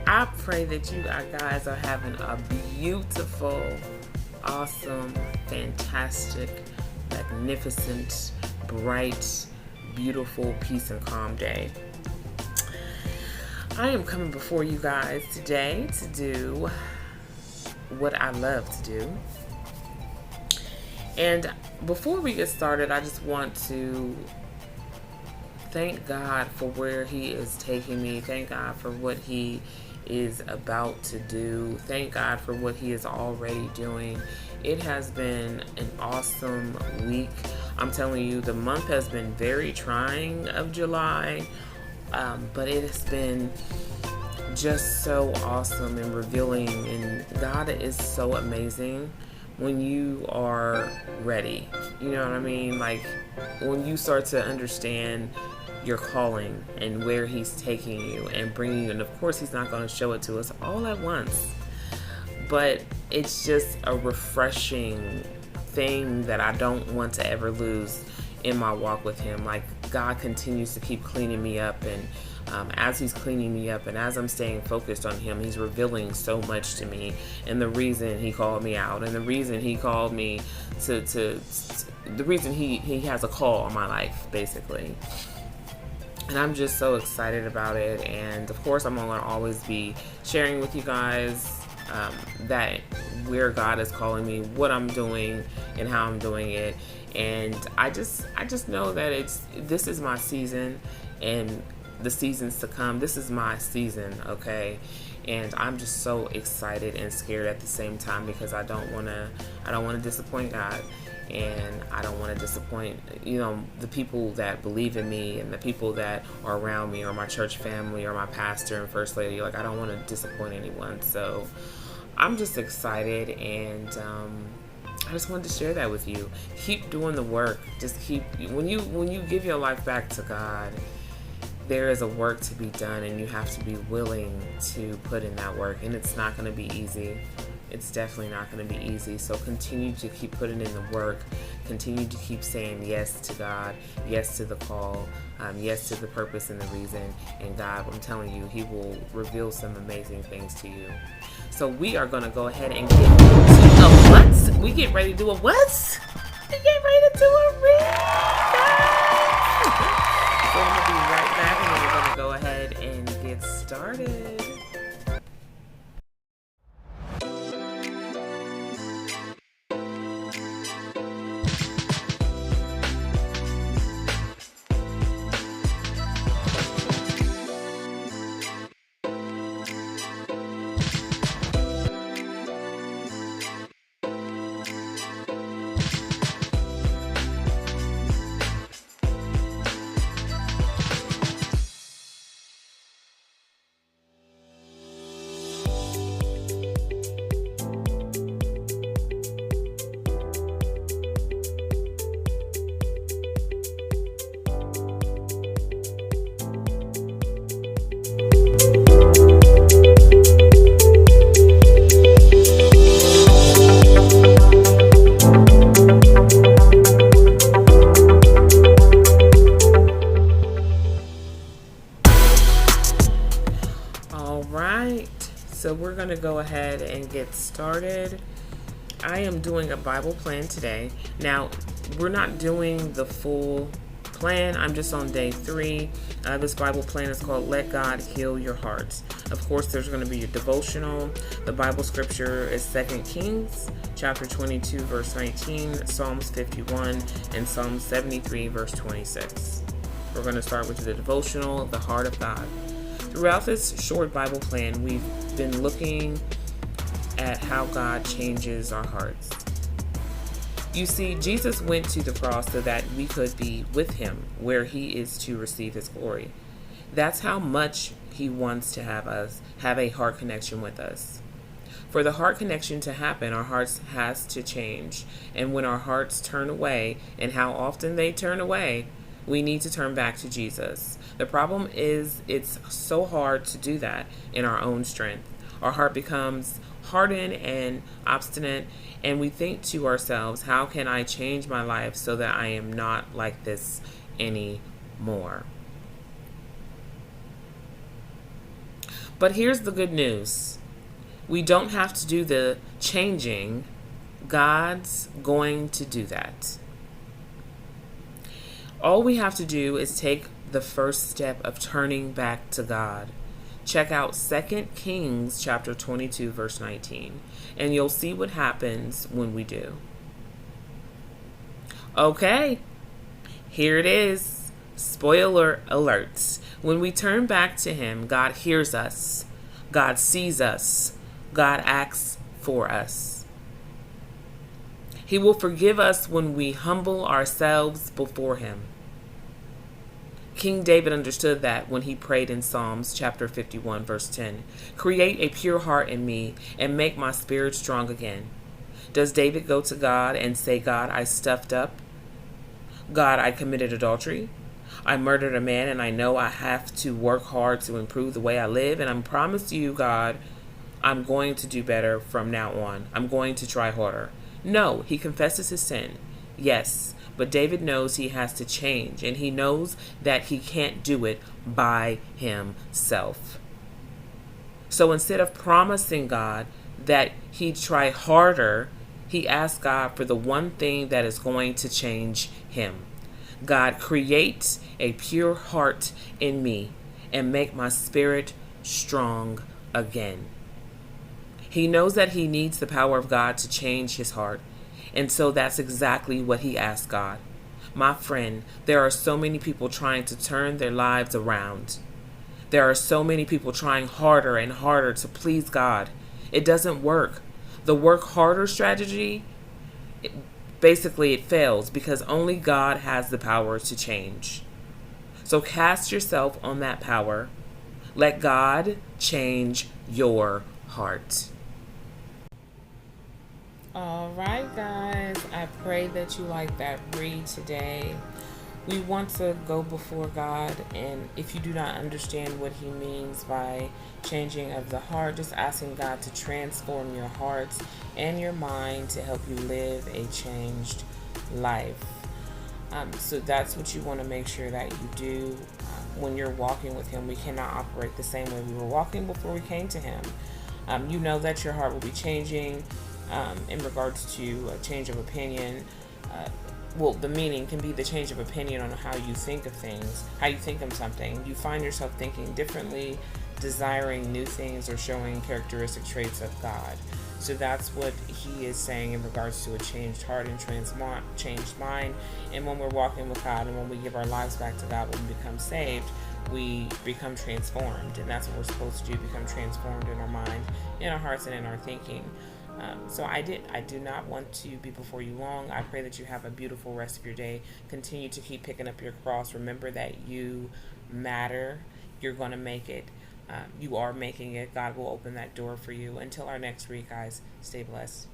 I pray that you guys are having a beautiful, awesome, fantastic, magnificent, bright, beautiful, peace and calm day. I am coming before you guys today to do what I love to do. And before we get started, I just want to thank God for where He is taking me. Thank God for what He is about to do. Thank God for what He is already doing. It has been an awesome week. I'm telling you, the month has been very trying of July, but it has been just so awesome and revealing. And God is so amazing when you are ready. You know what I mean? Like when you start to understand your calling and where He's taking you and bringing you. And of course, He's not going to show it to us all at once, but it's just a refreshing thing that I don't want to ever lose in my walk with Him. Like God continues to keep cleaning me up, and as He's cleaning me up and as I'm staying focused on Him, He's revealing so much to me, and the reason He called me out, and the reason He called me to the reason he has a call on my life, basically. And I'm just so excited about it. And of course, I'm going to always be sharing with you guys that where God is calling me, what I'm doing, and how I'm doing it. And I just know that this is my season, and the seasons to come. This is my season, okay? And I'm just so excited and scared at the same time, because I don't want to disappoint God. And I don't want to disappoint, the people that believe in me and the people that are around me, or my church family, or my pastor and first lady. Like, I don't want to disappoint anyone. So I'm just excited, and I just wanted to share that with you. Keep doing the work. Just when you give your life back to God, there is a work to be done, and you have to be willing to put in that work. And it's not going to be easy. It's definitely not going to be easy. So continue to keep putting in the work. Continue to keep saying yes to God, yes to the call, yes to the purpose and the reason. And God, I'm telling you, He will reveal some amazing things to you. So we are going to go ahead and get into a what? We get ready to do a what? We get ready to do a read. So I'm going to be right back, and then we're going to go ahead and get started. So we're going to go ahead and get started. I am doing a Bible plan today. Now, we're not doing the full plan. I'm just on day 3. This Bible plan is called Let God Heal Your Heart. Of course, there's going to be a devotional. The Bible scripture is 2 Kings chapter 22, verse 19, Psalms 51, and Psalm 73, verse 26. We're going to start with the devotional, The Heart of God. Throughout this short Bible plan, we've been looking at how God changes our hearts. You see, Jesus went to the cross so that we could be with Him where He is to receive His glory. That's how much He wants to have us have a heart connection with us. For the heart connection to happen, our hearts has to change. And when our hearts turn away, and how often they turn away, we need to turn back to Jesus. The problem is it's so hard to do that in our own strength. Our heart becomes hardened and obstinate, and we think to ourselves, how can I change my life so that I am not like this anymore? But here's the good news. We don't have to do the changing. God's going to do that. All we have to do is take the first step of turning back to God. Check out 2 Kings chapter 22 verse 19, and you'll see what happens when we do. Okay, here it is. Spoiler alert. When we turn back to Him, God hears us. God sees us. God acts for us. He will forgive us when we humble ourselves before Him. King David understood that when he prayed in Psalms chapter 51 verse 10. Create a pure heart in me and make my spirit strong again. Does David go to God and say, God, I stuffed up? God, I committed adultery. I murdered a man, and I know I have to work hard to improve the way I live. And I promise you, God, I'm going to do better from now on. I'm going to try harder. No, he confesses his sin. Yes, but David knows he has to change, and he knows that he can't do it by himself. So instead of promising God that he'd try harder, he asked God for the one thing that is going to change him. God, create a pure heart in me and make my spirit strong again. He knows that he needs the power of God to change his heart. And so that's exactly what he asked God. My friend, there are so many people trying to turn their lives around. There are so many people trying harder and harder to please God. It doesn't work. The work harder strategy, basically it fails because only God has the power to change. So cast yourself on that power. Let God change your heart. All right, guys. I pray that you like that read today. We want to go before God, and if you do not understand what He means by changing of the heart, just asking God to transform your hearts and your mind to help you live a changed life. So that's what you want to make sure that you do when you're walking with Him. We cannot operate the same way we were walking before we came to Him. You know that your heart will be changing in regards to a change of opinion. The meaning can be the change of opinion on how you think of things, how you think of something. You find yourself thinking differently, desiring new things, or showing characteristic traits of God. So that's what He is saying in regards to a changed heart and changed mind. And when we're walking with God and when we give our lives back to God, when we become saved, we become transformed. And that's what we're supposed to do, become transformed in our mind, in our hearts, and in our thinking. So I do not want to be before you long. I pray that you have a beautiful rest of your day. Continue to keep picking up your cross. Remember that you matter. You're going to make it. You are making it. God will open that door for you. Until our next week, guys, stay blessed.